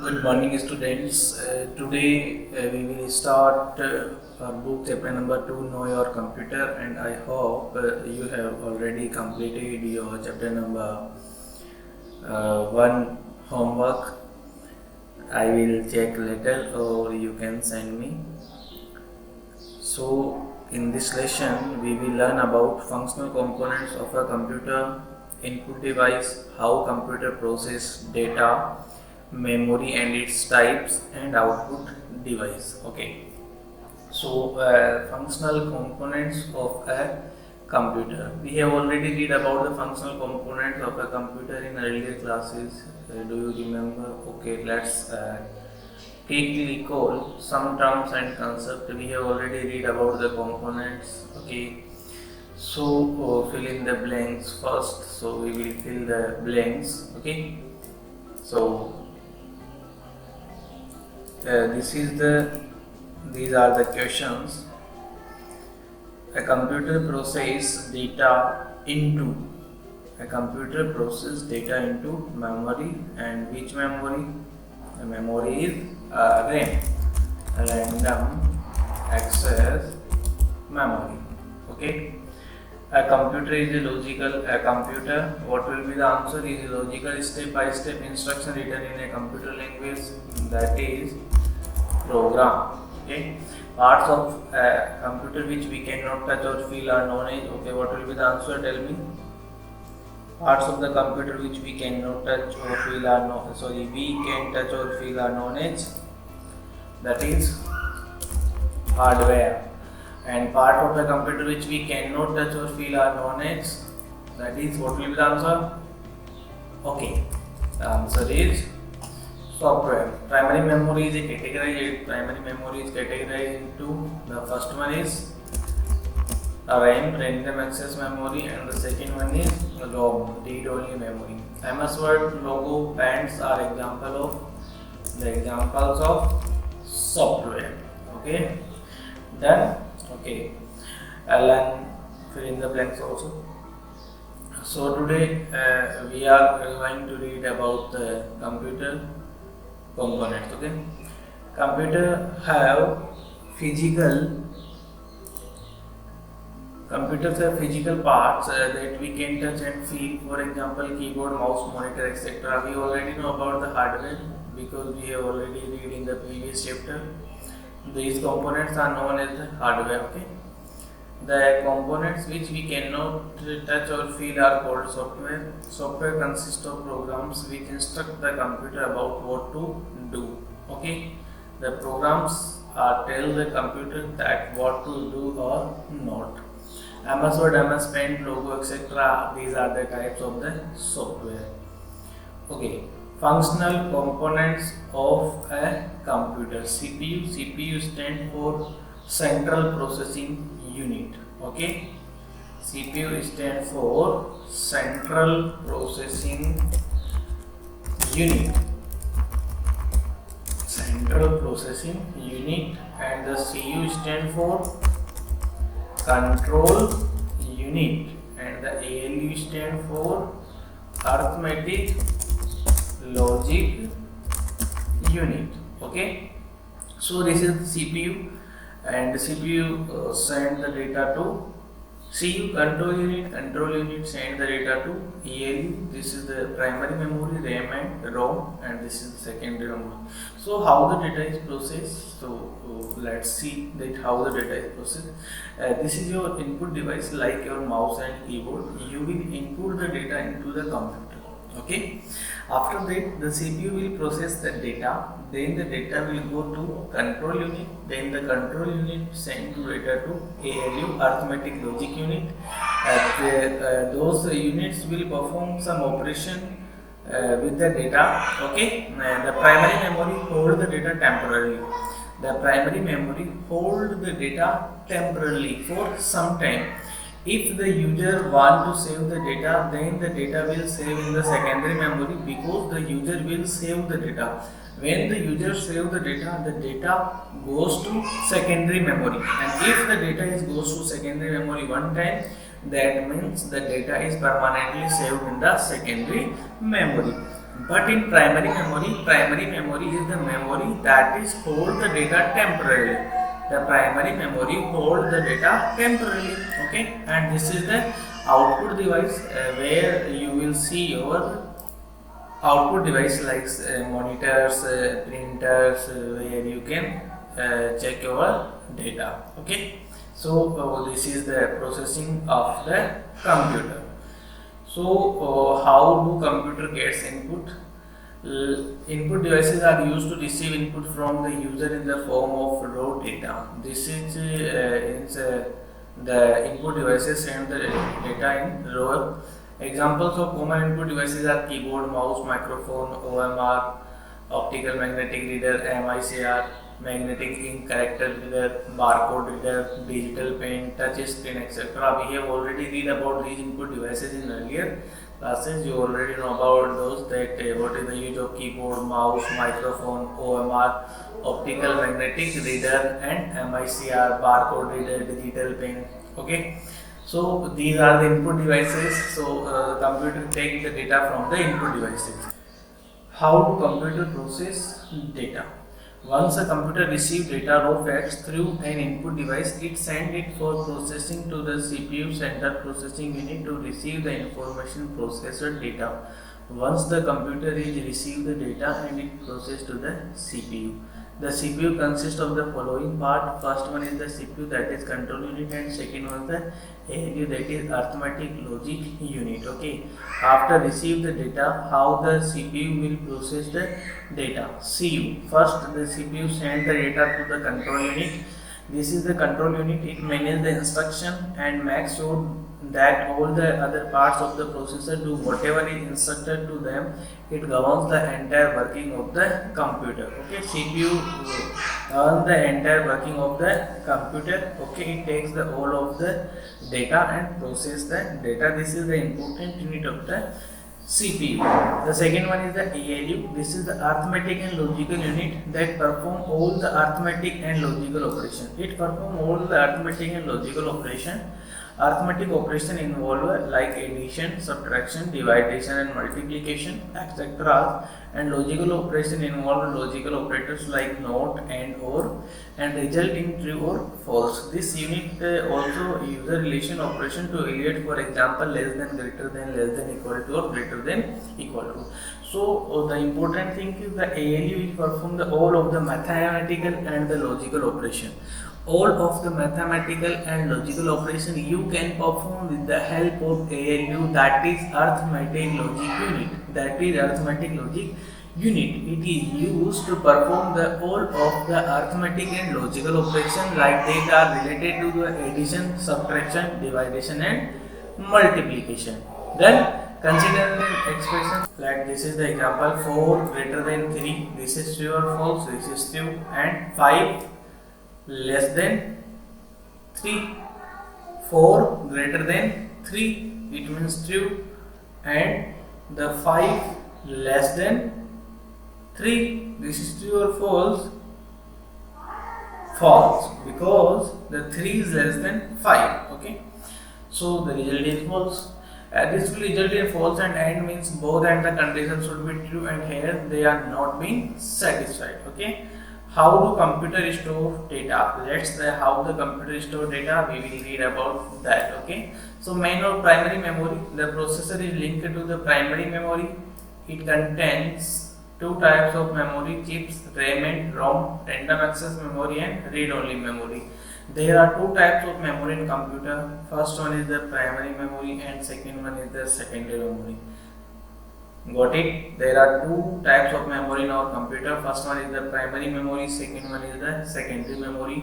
Good morning, students. Today we will start our book chapter number 2, Know Your Computer, and I hope you have already completed your chapter number 1 homework. I will check later, or you can send me. So, in this lesson, we will learn about functional components of a computer, input device, how computer process data, memory and its types, and output device. Okay, so functional components of a computer. We have already read about the functional components of a computer in earlier classes. Do you remember? Okay, let's quickly recall some terms and concepts. We have already read about the components. Okay, so fill in the blanks first. So we will fill the blanks. Okay, so these are the questions. A computer process data into memory, and which memory? The memory is RAM, random access memory. Okay. A computer is a computer. What will be the answer? Is a logical step-by-step instruction written in a computer language, that is program. Okay. Parts of a computer which we cannot touch or feel are known as. Okay. What will be the answer? Tell me. Parts of the computer which we cannot touch or feel are known. We can touch or feel are known as, that is hardware. And part of the computer which we cannot touch or feel are known as, that is, what will be the answer? Okay, the answer is software. Primary memory is categorized into, the first one is RAM, random access memory, and the second one is ROM, read-only memory. MS Word logo bands are examples of software. Okay, done. Okay, Alan, fill in the blanks also. So today we are going to read about the computer components. Okay, computers have physical parts that we can touch and feel. For example, keyboard, mouse, monitor, etc. We already know about the hardware because we have already read in the previous chapter. These components are known as the hardware. Okay, the components which we cannot touch or feel are called software. Software consists of programs which instruct the computer about what to do. Okay, the programs tell the computer that what to do or not. MS Word, MS Paint, logo, etc. These are the types of the software. Okay, functional components of a computer. CPU stands for Central Processing Unit. Okay, CPU stands for Central Processing Unit. And the CU stands for Control Unit, and the ALU stands for Arithmetic Logic Unit. Okay, so this is the CPU, and the CPU send the data to CU, Control Unit send the data to ALU. This is the primary memory, RAM and ROM, and this is the secondary memory. So how the data is processed? So let's see that how the data is processed. This is your input device, like your mouse and keyboard. You will input the data into the computer. Okay, after that the CPU will process the data, then the data will go to control unit, then the control unit send data to ALU, arithmetic logic unit. Those units will perform some operation with the data. Okay, the primary memory hold the data temporarily. For some time. If the user want to save the data, then the data will save in the secondary memory, because the user will save the data. When the user save the data goes to secondary memory, and if the data goes to secondary memory one time, that means the data is permanently saved in the secondary memory. But in primary memory is the memory that is hold the data temporarily. The primary memory hold the data temporarily. Okay, and this is the output device where you will see your output device like monitors, printers, where you can check your data. Okay, so this is the processing of the computer. So how do computer gets input? Input devices are used to receive input from the user in the form of raw data. This is the input devices send the data in raw. Examples of common input devices are keyboard, mouse, microphone, OMR, optical magnetic reader, MICR, magnetic ink character reader, barcode reader, digital pen, touch screen, etc. We have already read about these input devices in earlier classes. You already know about those, that what is the use of keyboard, mouse, microphone, OMR, optical magnetic reader, and MICR, barcode reader, digital pen. Okay. So these are the input devices. So the computer takes the data from the input devices. How do computer process data? Once a computer receives data raw facts through an input device, it sends it for processing to the CPU central processing unit to receive the information processor data. Once the computer is received the data and it processed to the CPU. The CPU consists of the following part. First one is the CPU, that is control unit, and second one is the ALU, that is arithmetic logic unit. Okay. After receive the data, how the CPU will process the data? CU. First, the CPU send the data to the control unit. This is the control unit. It manages the instruction and makes sure that all the other parts of the processor do whatever is instructed to them. It governs the entire working of the computer. Okay, CPU governs the entire working of the computer. Okay, it takes the all of the data and process the data. This is the important unit of the CPU. The second one is the ALU. This is the arithmetic and logical unit that perform all the arithmetic and logical operation. It perform all the arithmetic and logical operation. Arithmetic operation involve like addition, subtraction, division and multiplication, etc. And logical operation involve logical operators like not, and, or, and result in true or false. This unit also use a relation operation to evaluate, for example, less than, greater than, less than, equal to, or greater than, equal to. So the important thing is the ALU will perform the all of the mathematical and the logical operation. All of the mathematical and logical operation you can perform with the help of ALU, that is arithmetic logic unit. That is arithmetic logic unit. It is used to perform the all of the arithmetic and logical operation like they are related to the addition, subtraction, division and multiplication. Then consider the expression like this is the example: 4 greater than 3. This is true or false? This is true. And 5 less than 3. 4 greater than 3, it means true, and the 5 less than 3, this is true or false? False, because the 3 is less than 5. Okay, so the result is false. This will result in false, and means both and the conditions should be true, and here they are not being satisfied. Okay. How do computer store data? Let's say how the computer store data. We will read about that. Okay. So main or primary memory. The processor is linked to the primary memory. It contains two types of memory chips: RAM and ROM, random access memory and read-only memory. There are two types of memory in computer. First one is the primary memory, and second one is the secondary memory. Got it? There are two types of memory in our computer. First one is the primary memory, second one is the secondary memory.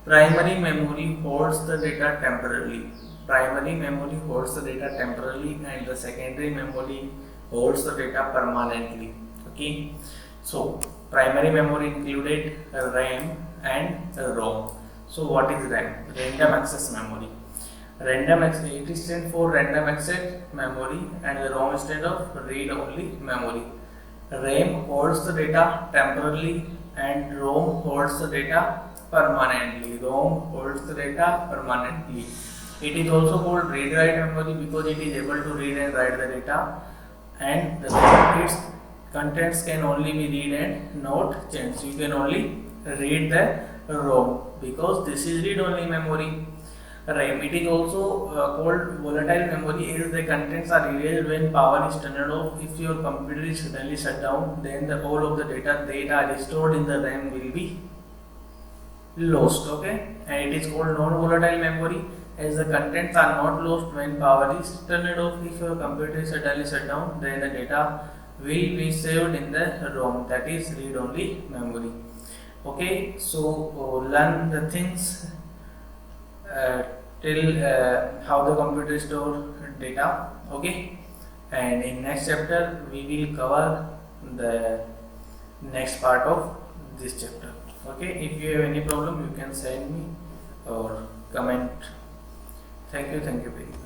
Primary memory holds the data temporarily. Primary memory holds the data temporarily, and the secondary memory holds the data permanently. Okay. So primary memory included RAM and ROM. So what is RAM? Random access memory. Random access, it stands for random access memory, and the ROM stands of read only memory. RAM holds the data temporarily and ROM holds the data permanently. ROM holds the data permanently. It is also called read-write memory because it is able to read and write the data, and the its contents can only be read and not changed. You can only read the ROM because this is read only memory. RAM, it is also called volatile memory as the contents are erased when power is turned off. If your computer is suddenly shut down, then the all of the data stored in the RAM will be lost. Okay, and it is called non-volatile memory as the contents are not lost when power is turned off. If your computer is suddenly shut down, then the data will be saved in the ROM, that is read-only memory. Okay, so learn the things till how the computer store data. Okay, and in next chapter we will cover the next part of this chapter. Okay, if you have any problem, you can send me or comment. Thank you very much.